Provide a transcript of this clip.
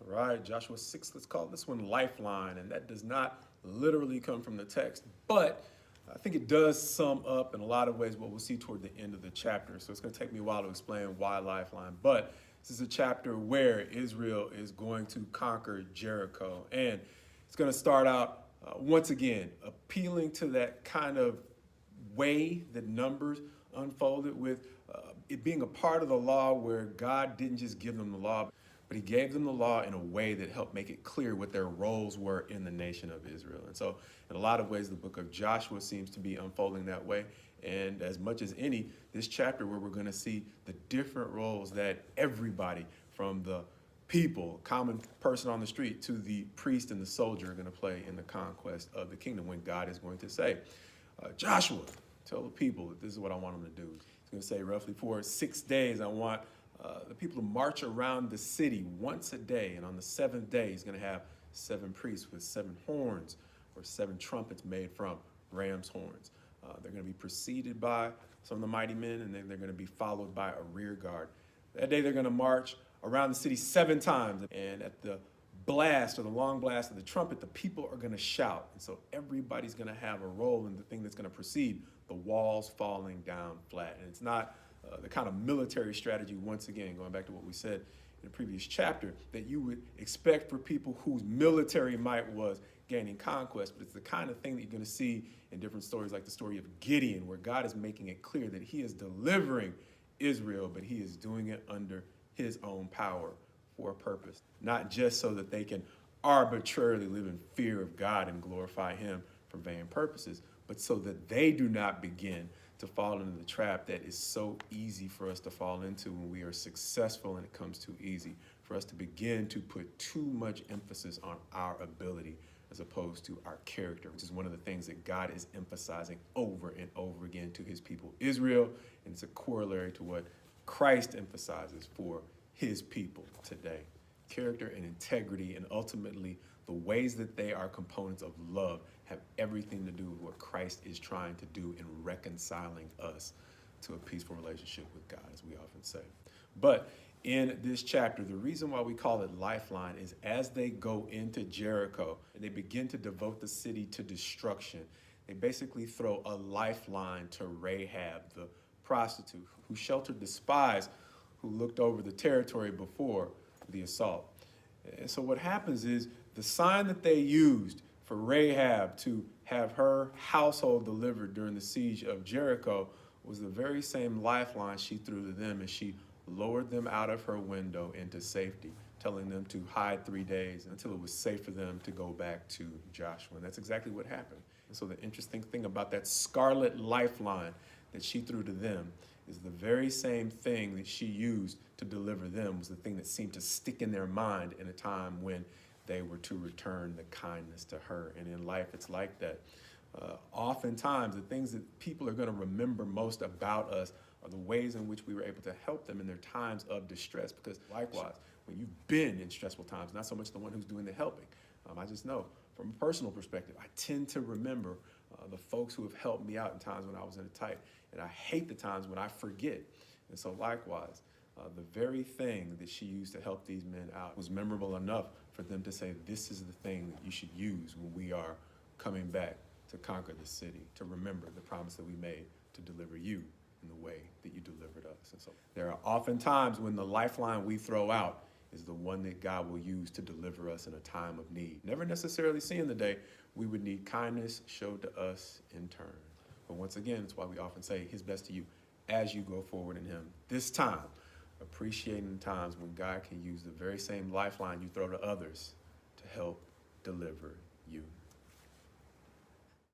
All right, Joshua 6, let's call this one lifeline. And that does not literally come from the text, but I think it does sum up in a lot of ways what we'll see toward the end of the chapter. So it's going to take me a while to explain why lifeline. But this is a chapter where Israel is going to conquer Jericho. And it's going to start out once again appealing to that kind of way that Numbers unfolded with it being a part of the law where God didn't just give them the law, but he gave them the law in a way that helped make it clear what their roles were in the nation of Israel. And so in a lot of ways, the book of Joshua seems to be unfolding that way. And as much as any, this chapter where we're going to see the different roles that everybody from the people, common person on the street, to the priest and the soldier are going to play in the conquest of the kingdom when God is going to say, Joshua, tell the people that this is what I want them to do. He's going to say roughly for 6 days, I want the people to march around the city once a day. And on the seventh day, he's going to have 7 priests with 7 horns or 7 trumpets made from ram's horns. They're going to be preceded by some of the mighty men, and then they're going to be followed by a rear guard. That day, they're going to march around the city 7 times. And at the blast or the long blast of the trumpet, the people are going to shout. And so everybody's going to have a role in the thing that's going to precede the walls falling down flat. And it's not the kind of military strategy, once again, going back to what we said in the previous chapter, that you would expect for people whose military might was gaining conquest, but it's the kind of thing that you're going to see in different stories like the story of Gideon, where God is making it clear that he is delivering Israel, but he is doing it under his own power for a purpose, not just so that they can arbitrarily live in fear of God and glorify him for vain purposes, but so that they do not begin to fall into the trap that is so easy for us to fall into when we are successful and it comes too easy, for us to begin to put too much emphasis on our ability as opposed to our character, which is one of the things that God is emphasizing over and over again to his people Israel, and it's a corollary to what Christ emphasizes for his people today. Character and integrity, and ultimately the ways that they are components of love, have everything to do with what Christ is trying to do in reconciling us to a peaceful relationship with God, as we often say. But in this chapter, the reason why we call it lifeline is as they go into Jericho and they begin to devote the city to destruction, they basically throw a lifeline to Rahab, the prostitute, who sheltered the spies who looked over the territory before the assault. And so what happens is the sign that they used for Rahab to have her household delivered during the siege of Jericho was the very same lifeline she threw to them as she lowered them out of her window into safety, telling them to hide 3 days until it was safe for them to go back to Joshua. And that's exactly what happened. And so the interesting thing about that scarlet lifeline that she threw to them is the very same thing that she used to deliver them was the thing that seemed to stick in their mind in a time when they were to return the kindness to her. And in life, it's like that. Oftentimes, the things that people are going to remember most about us are the ways in which we were able to help them in their times of distress. Because likewise, when you've been in stressful times, not so much the one who's doing the helping. I just know from a personal perspective, I tend to remember the folks who have helped me out in times when I was in a tight. And I hate the times when I forget. And so likewise, the very thing that she used to help these men out was memorable enough for them to say, this is the thing that you should use when we are coming back to conquer the city, to remember the promise that we made to deliver you in the way that you delivered us. And so there are often times when the lifeline we throw out is the one that God will use to deliver us in a time of need. Never necessarily seeing the day we would need kindness showed to us in turn. But once again, it's why we often say his best to you as you go forward in him. This time, appreciating the times when God can use the very same lifeline you throw to others to help deliver you.